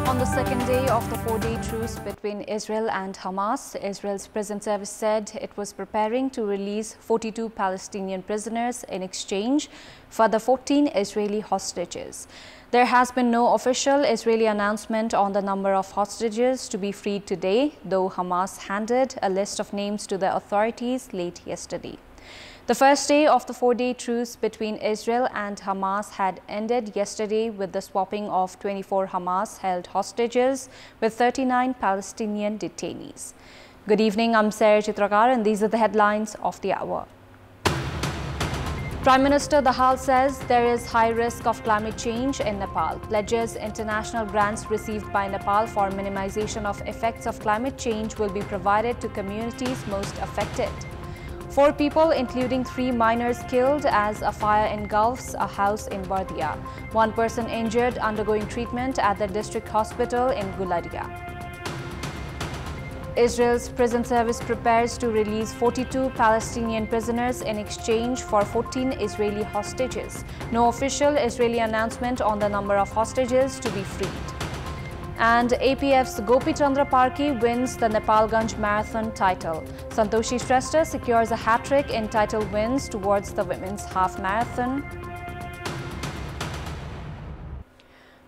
On the second day of the four-day truce between Israel and Hamas, Israel's prison service said it was preparing to release 42 Palestinian prisoners in exchange for the 14 Israeli hostages. There has been no official Israeli announcement on the number of hostages to be freed today, though Hamas handed a list of names to the authorities late yesterday. The first day of the four-day truce between Israel and Hamas had ended yesterday with the swapping of 24 Hamas-held hostages with 39 Palestinian detainees. Good evening, I'm Chitrakar, and these are the headlines of the hour. Prime Minister Dahal says there is high risk of climate change in Nepal, pledges international grants received by Nepal for minimization of effects of climate change will be provided to communities most affected. 4 people, including 3 minors, killed as a fire engulfs a house in Bardia. 1 person injured undergoing treatment at the district hospital in Gularia. Israel's prison service prepares to release 42 Palestinian prisoners in exchange for 14 Israeli hostages. No official Israeli announcement on the number of hostages to be freed. And APF's Gopi Chandra Parki wins the Nepalganj Marathon title. Santoshi Shrestha secures a hat-trick in title wins towards the women's half marathon.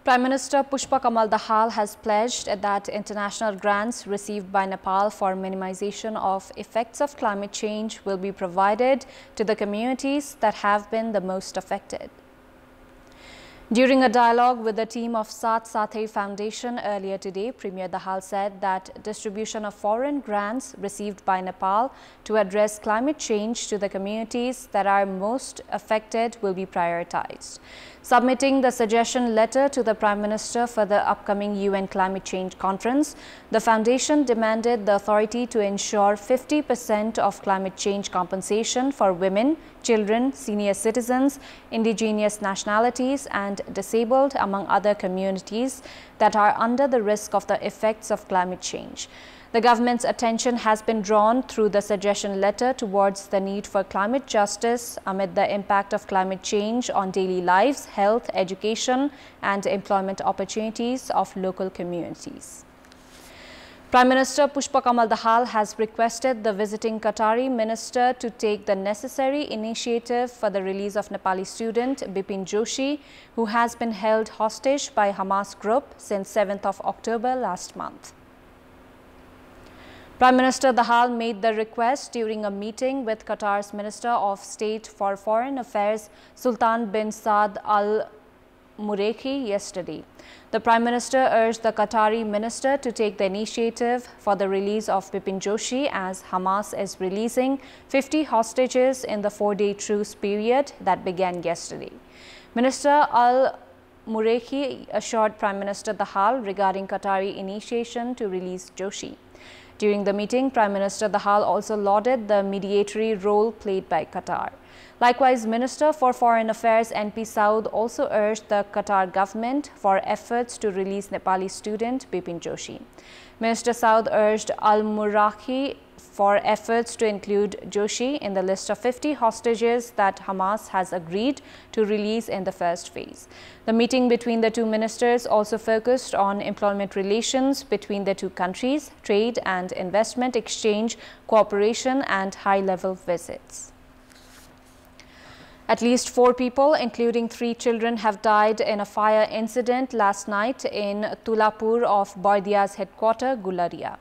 Prime Minister Pushpa Kamal Dahal has pledged that international grants received by Nepal for minimization of effects of climate change will be provided to the communities that have been the most affected. During a dialogue with the team of Saath Saathai Foundation earlier today, Premier Dahal said that distribution of foreign grants received by Nepal to address climate change to the communities that are most affected will be prioritized. Submitting the suggestion letter to the Prime Minister for the upcoming UN Climate Change Conference, the Foundation demanded the authority to ensure 50% of climate change compensation for women, children, senior citizens, indigenous nationalities and disabled, among other communities that are under the risk of the effects of climate change. The government's attention has been drawn through the suggestion letter towards the need for climate justice amid the impact of climate change on daily lives, health, education and employment opportunities of local communities. Prime Minister Pushpa Kamal Dahal has requested the visiting Qatari minister to take the necessary initiative for the release of Nepali student Bipin Joshi, who has been held hostage by Hamas group since 7th of October last month. Prime Minister Dahal made the request during a meeting with Qatar's Minister of State for Foreign Affairs Sultan bin Saad Al Muraikhi yesterday. The Prime Minister urged the Qatari minister to take the initiative for the release of Bipin Joshi as Hamas is releasing 50 hostages in the 4-day truce period that began yesterday. Minister Al Muraikhi assured Prime Minister Dahal regarding Qatari initiation to release Joshi. During the meeting, Prime Minister Dahal also lauded the mediatory role played by Qatar. Likewise, Minister for Foreign Affairs NP Saud also urged the Qatar government for efforts to release Nepali student Bipin Joshi. Minister Saud urged Al Muraikhi for efforts to include Joshi in the list of 50 hostages that Hamas has agreed to release in the first phase. The meeting between the two ministers also focused on employment relations between the two countries, trade and investment exchange, cooperation and high-level visits. At least 4 people, including 3 children, have died in a fire incident last night in Tulapur of Bardia's headquarters, Gularia.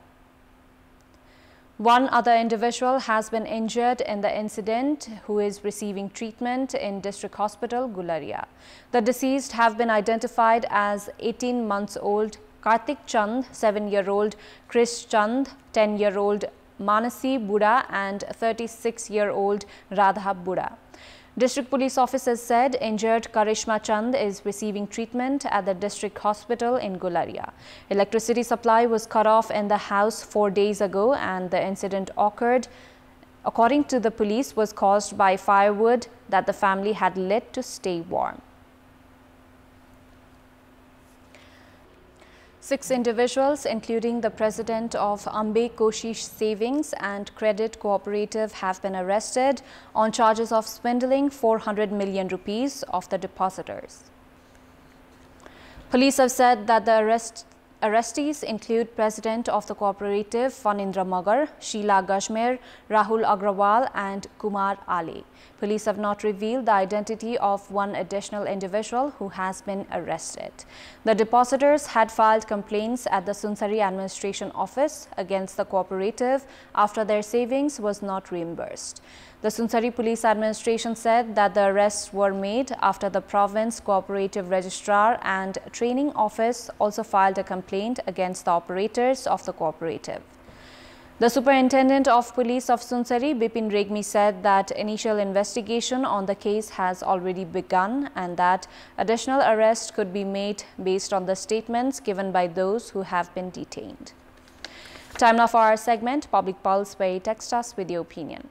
1 other individual has been injured in the incident who is receiving treatment in District Hospital, Gularia. The deceased have been identified as 18-month-old Kartik Chand, 7-year-old Krish Chand, 10-year-old Manasi Buda and 36-year-old Radha Buda. District Police officers said injured Karishma Chand is receiving treatment at the district hospital in Gularia. Electricity supply was cut off in the house 4 days ago and the incident occurred, according to the police, was caused by firewood that the family had lit to stay warm. 6 individuals, including the president of Ambe Koshish Savings and Credit Cooperative, have been arrested on charges of swindling 400 million rupees of the depositors. Police have said that the Arrestees include President of the cooperative Fanindra Magar, Sheila Gajmer, Rahul Agrawal and Kumar Ali. Police have not revealed the identity of one additional individual who has been arrested. The depositors had filed complaints at the Sunsari Administration Office against the cooperative after their savings was not reimbursed. The Sunsari Police Administration said that the arrests were made after the Province Cooperative Registrar and Training Office also filed a complaint against the operators of the cooperative. The Superintendent of Police of Sunsari, Bipin Regmi, said that initial investigation on the case has already begun and that additional arrests could be made based on the statements given by those who have been detained. Time now for our segment, Public Pulse, where you text us with your opinion.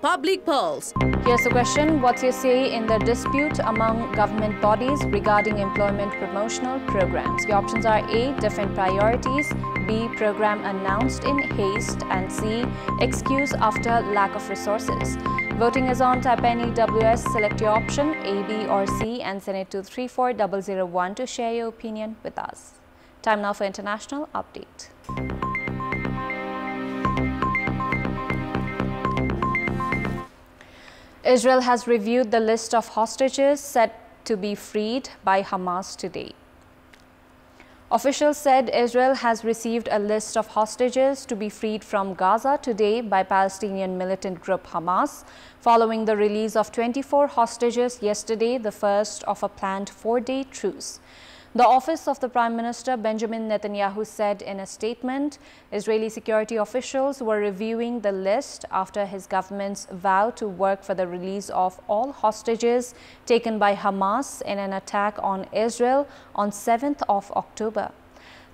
Public Pulse. Here's the question. What's your say in the dispute among government bodies regarding employment promotional programs? The options are A, different priorities, B, program announced in haste, and C, excuse after lack of resources. Voting is on. Type any WS, select your option A, B or C and send it to 34001 to share your opinion with us. Time now for international update. Israel has reviewed the list of hostages set to be freed by Hamas today. Officials said Israel has received a list of hostages to be freed from Gaza today by Palestinian militant group Hamas, following the release of 24 hostages yesterday, the first of a planned 4-day truce. The office of the Prime Minister Benjamin Netanyahu said in a statement, Israeli security officials were reviewing the list after his government's vow to work for the release of all hostages taken by Hamas in an attack on Israel on 7th of October.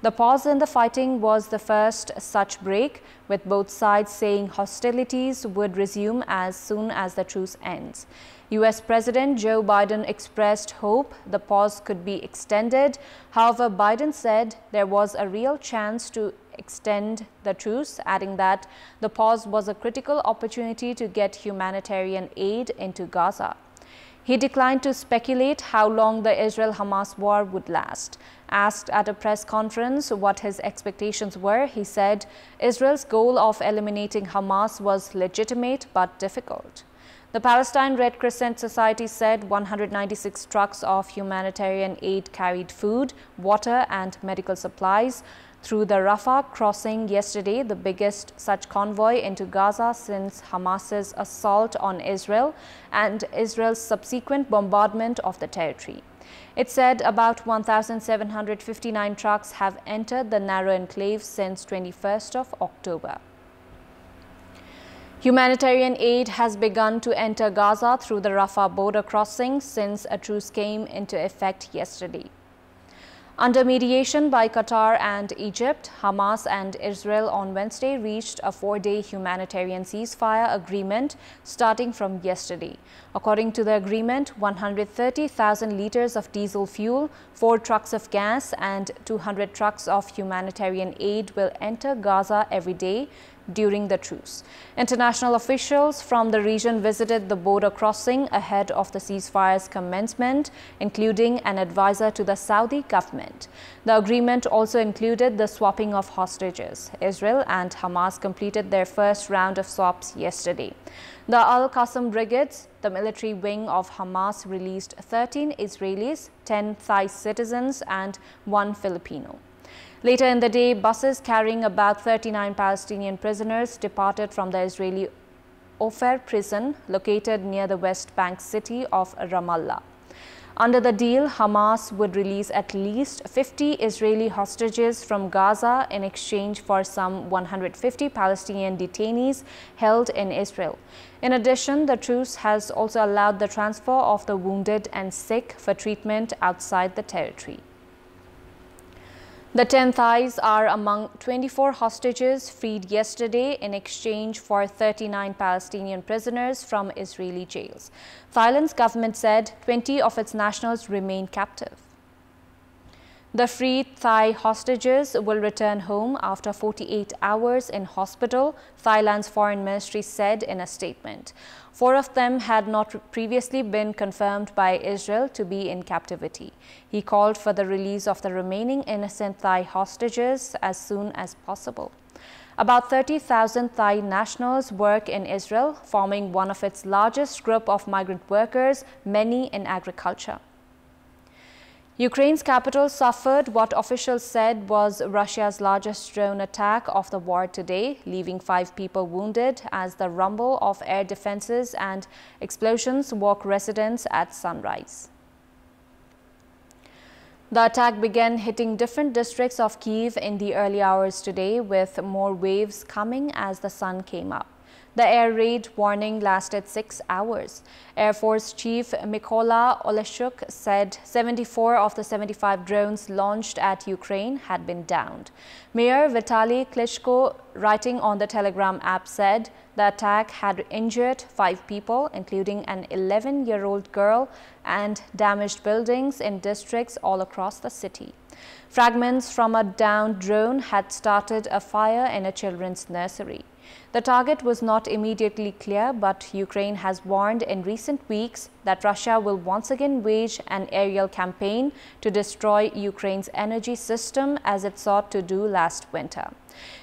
The pause in the fighting was the first such break, with both sides saying hostilities would resume as soon as the truce ends. U.S. President Joe Biden expressed hope the pause could be extended. However, Biden said there was a real chance to extend the truce, adding that the pause was a critical opportunity to get humanitarian aid into Gaza. He declined to speculate how long the Israel-Hamas war would last. Asked at a press conference what his expectations were, he said Israel's goal of eliminating Hamas was legitimate but difficult. The Palestine Red Crescent Society said 196 trucks of humanitarian aid carried food, water and medical supplies through the Rafah crossing yesterday, the biggest such convoy into Gaza since Hamas's assault on Israel and Israel's subsequent bombardment of the territory. It said about 1,759 trucks have entered the narrow enclave since 21st of October. Humanitarian aid has begun to enter Gaza through the Rafah border crossing since a truce came into effect yesterday. Under mediation by Qatar and Egypt, Hamas and Israel on Wednesday reached a 4-day humanitarian ceasefire agreement starting from yesterday. According to the agreement, 130,000 liters of diesel fuel, 4 trucks of gas and 200 trucks of humanitarian aid will enter Gaza every day during the truce. International officials from the region visited the border crossing ahead of the ceasefire's commencement, including an advisor to the Saudi government. The agreement also included the swapping of hostages. Israel and Hamas completed their first round of swaps yesterday. The Al-Qassam brigades, the military wing of Hamas, released 13 Israelis, 10 Thai citizens and 1 Filipino. Later in the day, buses carrying about 39 Palestinian prisoners departed from the Israeli Ofer prison located near the West Bank city of Ramallah. Under the deal, Hamas would release at least 50 Israeli hostages from Gaza in exchange for some 150 Palestinian detainees held in Israel. In addition, the truce has also allowed the transfer of the wounded and sick for treatment outside the territory. The 10 Thais are among 24 hostages freed yesterday in exchange for 39 Palestinian prisoners from Israeli jails. Thailand's government said 20 of its nationals remain captive. The freed Thai hostages will return home after 48 hours in hospital, Thailand's foreign ministry said in a statement. 4 of them had not previously been confirmed by Israel to be in captivity. He called for the release of the remaining innocent Thai hostages as soon as possible. About 30,000 Thai nationals work in Israel, forming one of its largest group of migrant workers, many in agriculture. Ukraine's capital suffered what officials said was Russia's largest drone attack of the war today, leaving 5 people wounded as the rumble of air defenses and explosions woke residents at sunrise. The attack began hitting different districts of Kyiv in the early hours today, with more waves coming as the sun came up. The air raid warning lasted 6 hours. Air Force Chief Mykola Oleshchuk said 74 of the 75 drones launched at Ukraine had been downed. Mayor Vitaly Klitschko, writing on the Telegram app, said the attack had injured 5 people, including an 11-year-old girl, and damaged buildings in districts all across the city. Fragments from a downed drone had started a fire in a children's nursery. The target was not immediately clear, but Ukraine has warned in recent weeks that Russia will once again wage an aerial campaign to destroy Ukraine's energy system, as it sought to do last winter.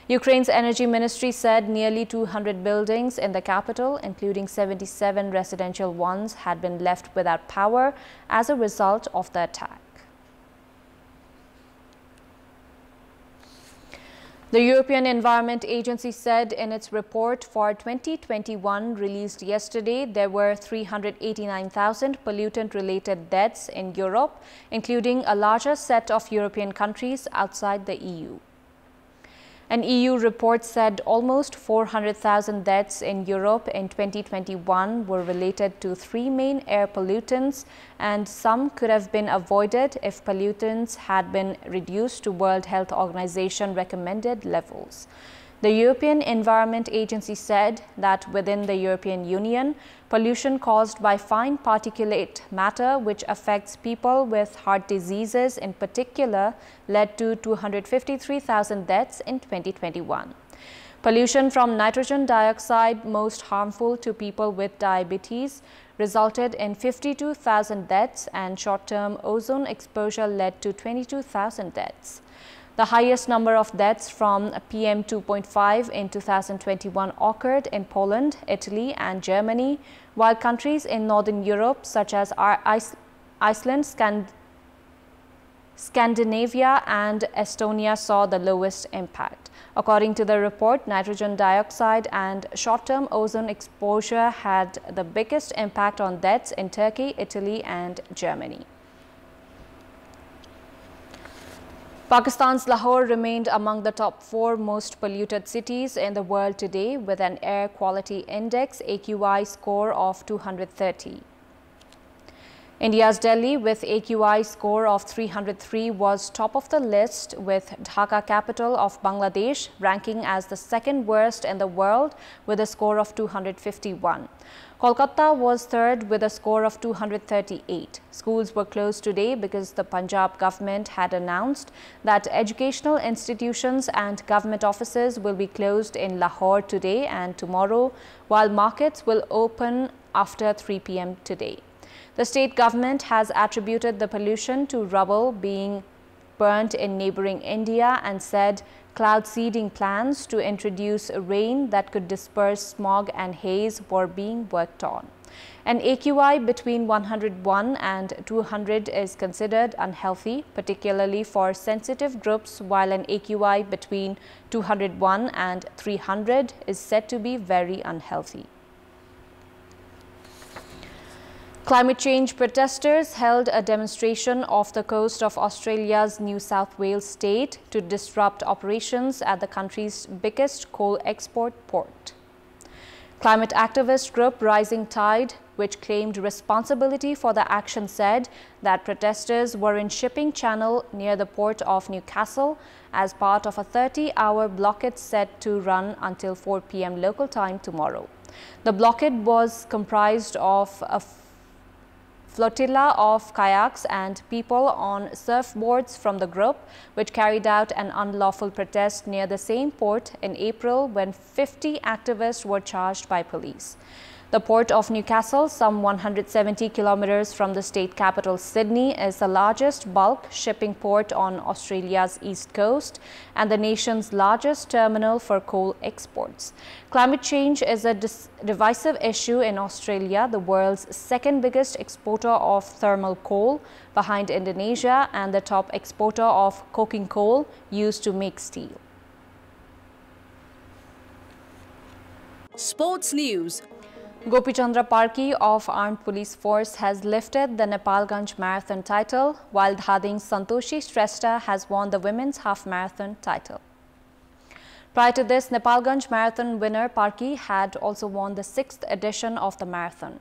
Ukraine's energy ministry said nearly 200 buildings in the capital, including 77 residential ones, had been left without power as a result of the attack. The European Environment Agency said in its report for 2021 released yesterday there were 389,000 pollutant-related deaths in Europe, including a larger set of European countries outside the EU. An EU report said almost 400,000 deaths in Europe in 2021 were related to 3 main air pollutants, and some could have been avoided if pollutants had been reduced to World Health Organization recommended levels. The European Environment Agency said that within the European Union, pollution caused by fine particulate matter, which affects people with heart diseases in particular, led to 253,000 deaths in 2021. Pollution from nitrogen dioxide, most harmful to people with diabetes, resulted in 52,000 deaths, and short-term ozone exposure led to 22,000 deaths. The highest number of deaths from PM 2.5 in 2021 occurred in Poland, Italy, and Germany, while countries in Northern Europe such as Iceland, Scandinavia, and Estonia saw the lowest impact. According to the report, nitrogen dioxide and short-term ozone exposure had the biggest impact on deaths in Turkey, Italy, and Germany. Pakistan's Lahore remained among the top 4 most polluted cities in the world today, with an air quality index AQI score of 230. India's Delhi, with AQI score of 303, was top of the list, with Dhaka, capital of Bangladesh, ranking as the 2nd worst in the world with a score of 251. Kolkata was 3rd with a score of 238. Schools were closed today because the Punjab government had announced that educational institutions and government offices will be closed in Lahore today and tomorrow, while markets will open after 3 p.m. today. The state government has attributed the pollution to rubble being burnt in neighboring India and said cloud seeding plans to introduce rain that could disperse smog and haze were being worked on. An AQI between 101 and 200 is considered unhealthy, particularly for sensitive groups, while an AQI between 201 and 300 is said to be very unhealthy. Climate change protesters held a demonstration off the coast of Australia's New South Wales state to disrupt operations at the country's biggest coal export port. Climate activist group Rising Tide, which claimed responsibility for the action, said that protesters were in shipping channel near the port of Newcastle as part of a 30-hour blockade set to run until 4 p.m. local time tomorrow. The blockade was comprised of a flotilla of kayaks and people on surfboards from the group, which carried out an unlawful protest near the same port in April when 50 activists were charged by police. The port of Newcastle, some 170 kilometers from the state capital Sydney, is the largest bulk shipping port on Australia's east coast and the nation's largest terminal for coal exports. Climate change is a divisive issue in Australia, the world's second biggest exporter of thermal coal, behind Indonesia, and the top exporter of coking coal used to make steel. Sports News. Gopichandra Parki of Armed Police Force has lifted the Nepalganj Marathon title, while Dhading's Santoshi Shrestha has won the women's half marathon title. Prior to this, Nepalganj Marathon winner Parki had also won the 6th edition of the marathon.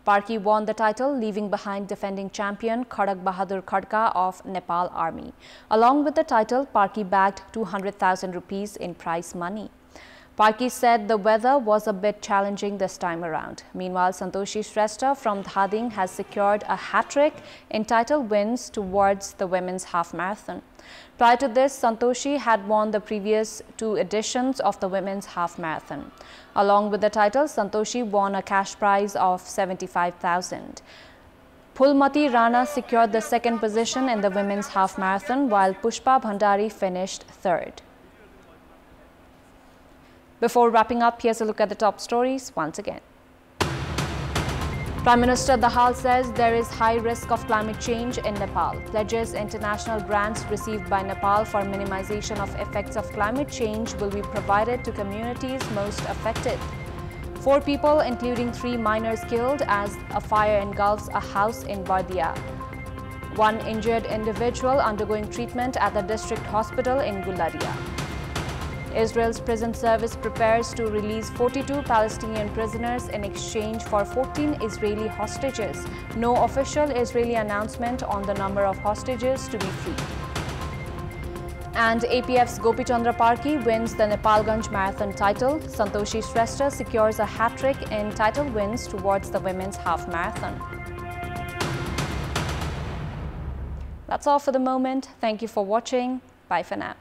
Parki won the title, leaving behind defending champion Khadak Bahadur Khadka of Nepal Army. Along with the title, Parki bagged 200,000 rupees in prize money. Parki said the weather was a bit challenging this time around. Meanwhile, Santoshi Shrestha from Dhading has secured a hat-trick in title wins towards the women's half marathon. Prior to this, Santoshi had won the previous 2 editions of the women's half marathon. Along with the title, Santoshi won a cash prize of 75,000. Phulmati Rana secured the 2nd position in the women's half marathon, while Pushpa Bhandari finished 3rd. Before wrapping up, here's a look at the top stories once again. Prime Minister Dahal says there is high risk of climate change in Nepal. Pledges international grants received by Nepal for minimization of effects of climate change will be provided to communities most affected. 4 people, including 3 minors, killed as a fire engulfs a house in Bardia. 1 injured individual undergoing treatment at the district hospital in Gularia. Israel's prison service prepares to release 42 Palestinian prisoners in exchange for 14 Israeli hostages. No official Israeli announcement on the number of hostages to be freed. And APF's Gopichandra Parki wins the Nepalganj Marathon title. Santoshi Shrestha secures a hat-trick in title wins towards the women's half marathon. That's all for the moment. Thank you for watching. Bye for now.